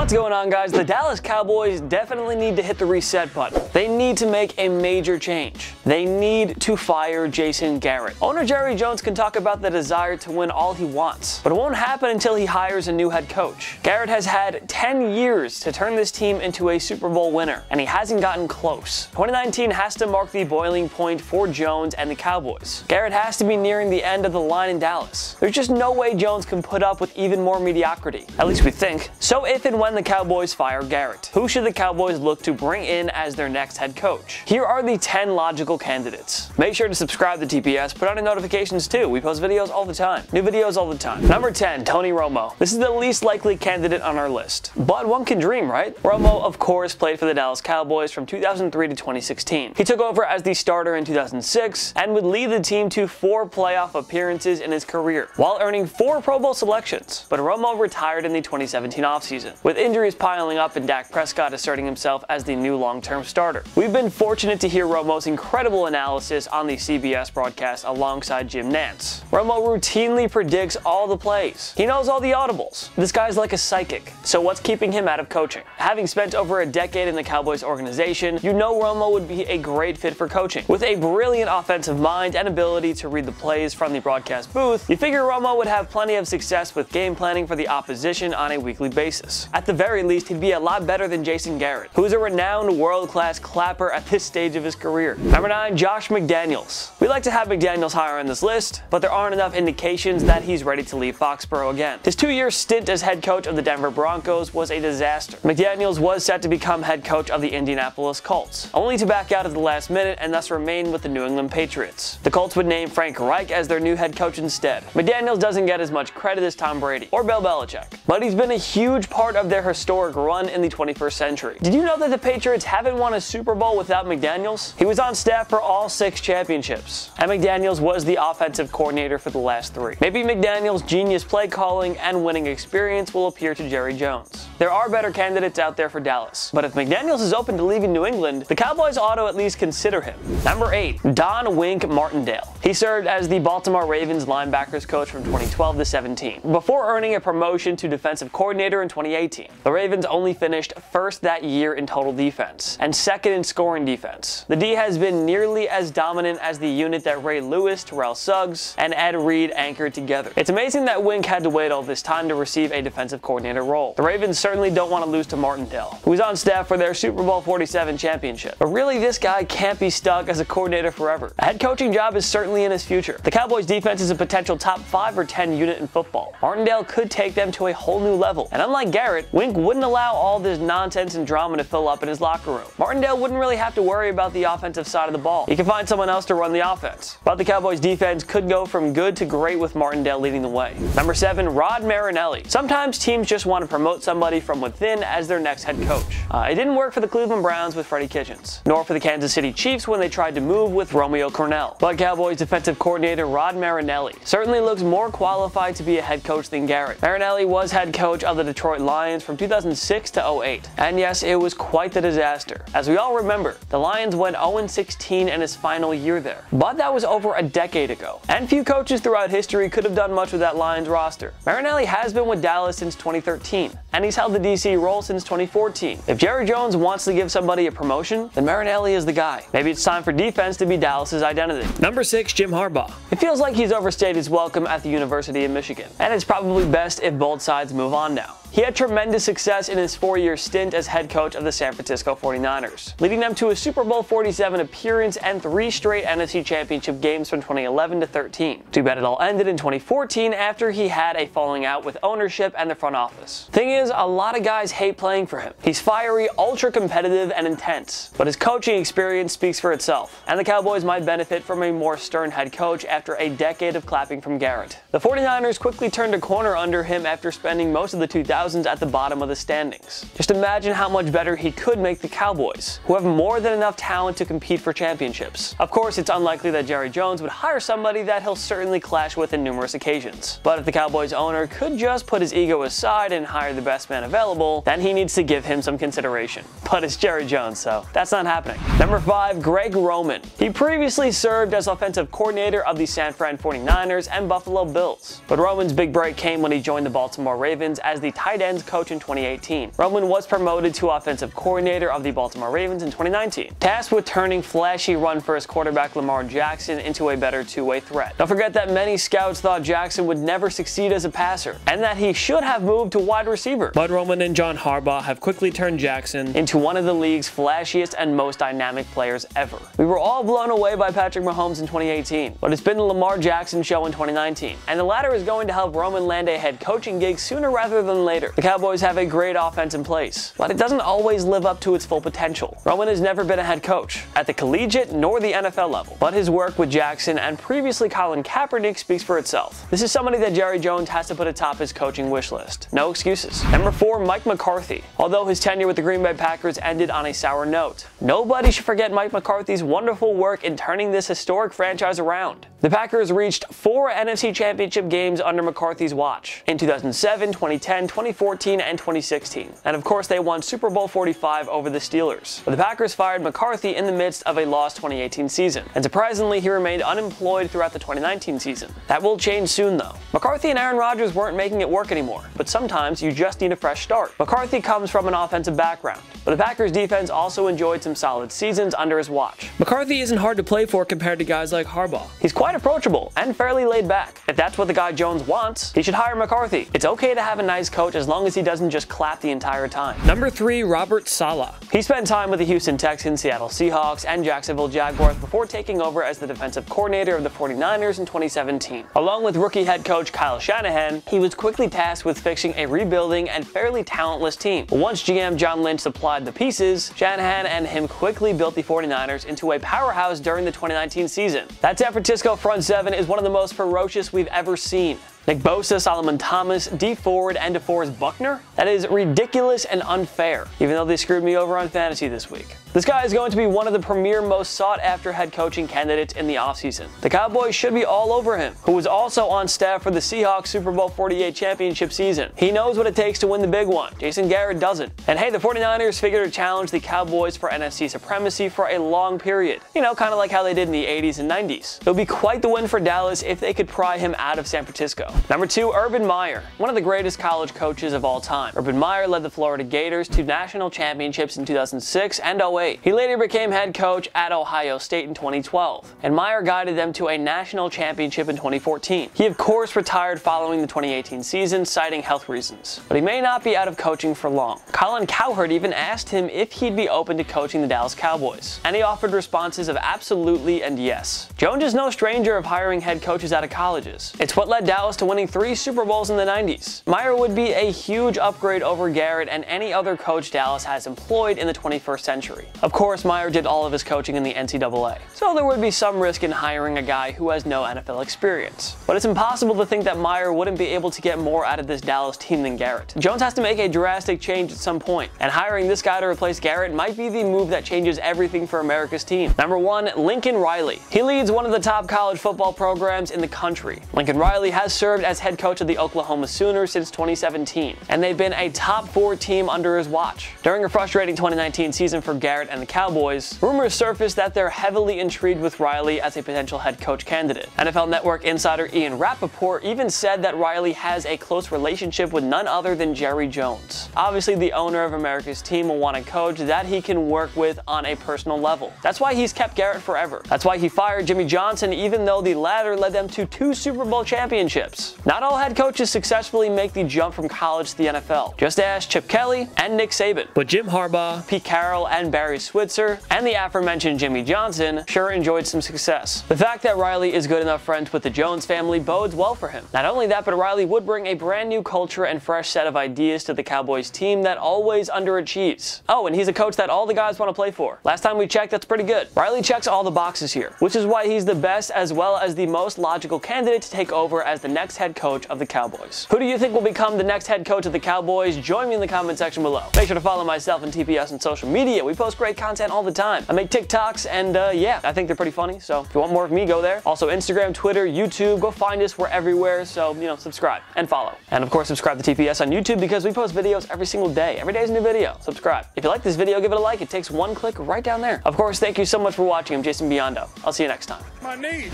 What's going on, guys? The Dallas Cowboys definitely need to hit the reset button. They need to make a major change. They need to fire Jason Garrett. Owner Jerry Jones can talk about the desire to win all he wants, but it won't happen until he hires a new head coach. Garrett has had 10 years to turn this team into a Super Bowl winner, and he hasn't gotten close. 2019 has to mark the boiling point for Jones and the Cowboys. Garrett has to be nearing the end of the line in Dallas. There's just no way Jones can put up with even more mediocrity. At least we think. So if and when the Cowboys fire Garrett, who should the Cowboys look to bring in as their next head coach? Here are the 10 logical candidates. Make sure to subscribe to TPS, put on your notifications too. We post videos all the time. New videos all the time. Number 10, Tony Romo. This is the least likely candidate on our list. But one can dream, right? Romo, of course, played for the Dallas Cowboys from 2003 to 2016. He took over as the starter in 2006 and would lead the team to 4 playoff appearances in his career, while earning 4 Pro Bowl selections. But Romo retired in the 2017 offseason, with injuries piling up and Dak Prescott asserting himself as the new long-term starter. We've been fortunate to hear Romo's incredible analysis on the CBS broadcast alongside Jim Nantz. Romo routinely predicts all the plays. He knows all the audibles. This guy's like a psychic. So what's keeping him out of coaching? Having spent over a decade in the Cowboys organization, you know Romo would be a great fit for coaching. With a brilliant offensive mind and ability to read the plays from the broadcast booth, you figure Romo would have plenty of success with game planning for the opposition on a weekly basis. At the very least, he'd be a lot better than Jason Garrett, who is a renowned world-class clapper at this stage of his career. Number 9, Josh McDaniels. We like to have McDaniels higher on this list, but there aren't enough indications that he's ready to leave Foxborough again. His 2-year stint as head coach of the Denver Broncos was a disaster. McDaniels was set to become head coach of the Indianapolis Colts, only to back out at the last minute and thus remain with the New England Patriots. The Colts would name Frank Reich as their new head coach instead. McDaniels doesn't get as much credit as Tom Brady or Bill Belichick, but he's been a huge part of their historic run in the 21st century. Did you know that the Patriots haven't won a Super Bowl without McDaniels? He was on staff for all 6 championships, and McDaniels was the offensive coordinator for the last 3. Maybe McDaniels' genius play calling and winning experience will appear to Jerry Jones. There are better candidates out there for Dallas, but if McDaniels is open to leaving New England, the Cowboys ought to at least consider him. Number 8, Don Wink Martindale. He served as the Baltimore Ravens linebackers coach from 2012 to 17, before earning a promotion to defensive coordinator in 2018. The Ravens only finished first that year in total defense, and second in scoring defense. The D has been nearly as dominant as the unit that Ray Lewis, Terrell Suggs, and Ed Reed anchored together. It's amazing that Wink had to wait all this time to receive a defensive coordinator role. The Ravens certainly don't want to lose to Martindale, who was on staff for their Super Bowl 47 championship. But really, this guy can't be stuck as a coordinator forever. A head coaching job is certainly in his future. The Cowboys defense is a potential top 5 or 10 unit in football. Martindale could take them to a whole new level, and unlike Garrett, Wink wouldn't allow all this nonsense and drama to fill up in his locker room. Martindale wouldn't really have to worry about the offensive side of the ball. He can find someone else to run the offense. But the Cowboys defense could go from good to great with Martindale leading the way. Number 7, Rod Marinelli. Sometimes teams just want to promote somebody from within as their next head coach. It didn't work for the Cleveland Browns with Freddie Kitchens, nor for the Kansas City Chiefs when they tried to move with Romeo Crennel. But Cowboys defensive coordinator Rod Marinelli certainly looks more qualified to be a head coach than Garrett. Marinelli was head coach of the Detroit Lions from 2006 to 08. And yes, it was quite the disaster. As we all remember, the Lions went 0-16 in his final year there. But that was over a decade ago, and few coaches throughout history could have done much with that Lions roster. Marinelli has been with Dallas since 2013, and he's held the DC role since 2014. If Jerry Jones wants to give somebody a promotion, then Marinelli is the guy. Maybe it's time for defense to be Dallas's identity. Number 6, Jim Harbaugh. It feels like he's overstayed his welcome at the University of Michigan, and it's probably best if both sides move on now. He had tremendous success in his 4-year stint as head coach of the San Francisco 49ers, leading them to a Super Bowl 47 appearance and 3 straight NFC Championship games from 2011 to 13. Too bad it all ended in 2014 after he had a falling out with ownership and the front office. Thing is, a lot of guys hate playing for him. He's fiery, ultra competitive, and intense, but his coaching experience speaks for itself, and the Cowboys might benefit from a more stern head coach after a decade of clapping from Garrett. The 49ers quickly turned a corner under him after spending most of the 2000s at the bottom of the standings. Just imagine how much better he could make the Cowboys, who have more than enough talent to compete for championships. Of course, it's unlikely that Jerry Jones would hire somebody that he'll certainly clash with in numerous occasions. But if the Cowboys owner could just put his ego aside and hire the best man available, then he needs to give him some consideration. But it's Jerry Jones, so that's not happening. Number 5, Greg Roman. He previously served as offensive coordinator of the San Fran 49ers and Buffalo Bills. But Roman's big break came when he joined the Baltimore Ravens as the tight tight ends coach in 2018. Roman was promoted to offensive coordinator of the Baltimore Ravens in 2019, tasked with turning flashy run-first quarterback Lamar Jackson into a better two-way threat. Don't forget that many scouts thought Jackson would never succeed as a passer, and that he should have moved to wide receiver. But Roman and John Harbaugh have quickly turned Jackson into one of the league's flashiest and most dynamic players ever. We were all blown away by Patrick Mahomes in 2018, but it's been the Lamar Jackson show in 2019, and the latter is going to help Roman land a head coaching gig sooner rather than later. The Cowboys have a great offense in place, but it doesn't always live up to its full potential. Roman has never been a head coach, at the collegiate nor the NFL level, but his work with Jackson and previously Colin Kaepernick speaks for itself. This is somebody that Jerry Jones has to put atop his coaching wish list. No excuses. Number 4, Mike McCarthy. Although his tenure with the Green Bay Packers ended on a sour note, nobody should forget Mike McCarthy's wonderful work in turning this historic franchise around. The Packers reached 4 NFC Championship games under McCarthy's watch in 2007, 2010, 2014, and 2016. And of course, they won Super Bowl 45 over the Steelers. But the Packers fired McCarthy in the midst of a lost 2018 season, and surprisingly, he remained unemployed throughout the 2019 season. That will change soon, though. McCarthy and Aaron Rodgers weren't making it work anymore, but sometimes you just need a fresh start. McCarthy comes from an offensive background, but the Packers defense also enjoyed some solid seasons under his watch. McCarthy isn't hard to play for compared to guys like Harbaugh. He's quite approachable and fairly laid back. If that's what the guy Jones wants, he should hire McCarthy. It's okay to have a nice coach as long as he doesn't just clap the entire time. Number 3, Robert Saleh. He spent time with the Houston Texans, Seattle Seahawks, and Jacksonville Jaguars before taking over as the defensive coordinator of the 49ers in 2017. Along with rookie head coach Kyle Shanahan, he was quickly tasked with fixing a rebuilding and fairly talentless team. But once GM John Lynch supplied the pieces, Shanahan and him quickly built the 49ers into a powerhouse during the 2019 season. That San Francisco front seven is one of the most ferocious we've ever seen. Nick Bosa, Solomon Thomas, D. Ford, and DeForest Buckner? That is ridiculous and unfair, even though they screwed me over on fantasy this week. This guy is going to be one of the premier most sought-after head coaching candidates in the offseason. The Cowboys should be all over him, who was also on staff for the Seahawks Super Bowl 48 championship season. He knows what it takes to win the big one. Jason Garrett doesn't. And hey, the 49ers figured to challenge the Cowboys for NFC supremacy for a long period. You know, kind of like how they did in the 80s and 90s. It would be quite the win for Dallas if they could pry him out of San Francisco. Number 2, Urban Meyer, one of the greatest college coaches of all time. Urban Meyer led the Florida Gators to national championships in 2006 and 08. He later became head coach at Ohio State in 2012, and Meyer guided them to a national championship in 2014. He of course retired following the 2018 season, citing health reasons, but he may not be out of coaching for long. Colin Cowherd even asked him if he'd be open to coaching the Dallas Cowboys, and he offered responses of absolutely and yes. Jones is no stranger of hiring head coaches out of colleges. It's what led Dallas to winning 3 Super Bowls in the 90s. Meyer would be a huge upgrade over Garrett and any other coach Dallas has employed in the 21st century. Of course, Meyer did all of his coaching in the NCAA, so there would be some risk in hiring a guy who has no NFL experience. But it's impossible to think that Meyer wouldn't be able to get more out of this Dallas team than Garrett. Jones has to make a drastic change at some point, and hiring this guy to replace Garrett might be the move that changes everything for America's team. Number 1, Lincoln Riley. He leads one of the top college football programs in the country. Lincoln Riley has served as head coach of the Oklahoma Sooners since 2017, and they've been a top 4 team under his watch. During a frustrating 2019 season for Garrett and the Cowboys, rumors surfaced that they're heavily intrigued with Riley as a potential head coach candidate. NFL Network insider Ian Rappaport even said that Riley has a close relationship with none other than Jerry Jones. Obviously, the owner of America's team will want a coach that he can work with on a personal level. That's why he's kept Garrett forever. That's why he fired Jimmy Johnson, even though the latter led them to 2 Super Bowl championships. Not all head coaches successfully make the jump from college to the NFL. Just ask Chip Kelly and Nick Saban. But Jim Harbaugh, Pete Carroll, and Barry Switzer, and the aforementioned Jimmy Johnson sure enjoyed some success. The fact that Riley is good enough friends with the Jones family bodes well for him. Not only that, but Riley would bring a brand new culture and fresh set of ideas to the Cowboys team that always underachieves. Oh, and he's a coach that all the guys want to play for. Last time we checked, that's pretty good. Riley checks all the boxes here, which is why he's the best as well as the most logical candidate to take over as the next head coach of the Cowboys. Who do you think will become the next head coach of the Cowboys? Join me in the comment section below. Make sure to follow myself and TPS on social media. We post great content all the time. I make TikToks and yeah, I think they're pretty funny, so if you want more of me, go there. Also Instagram, Twitter, YouTube, go find us. We're everywhere, so subscribe and follow. And of course, subscribe to TPS on YouTube because we post videos every single day. Every day is a new video. Subscribe. If you like this video, give it a like. It takes 1 click right down there. Of course, thank you so much for watching. I'm Jason Biondo. I'll see you next time. My knee.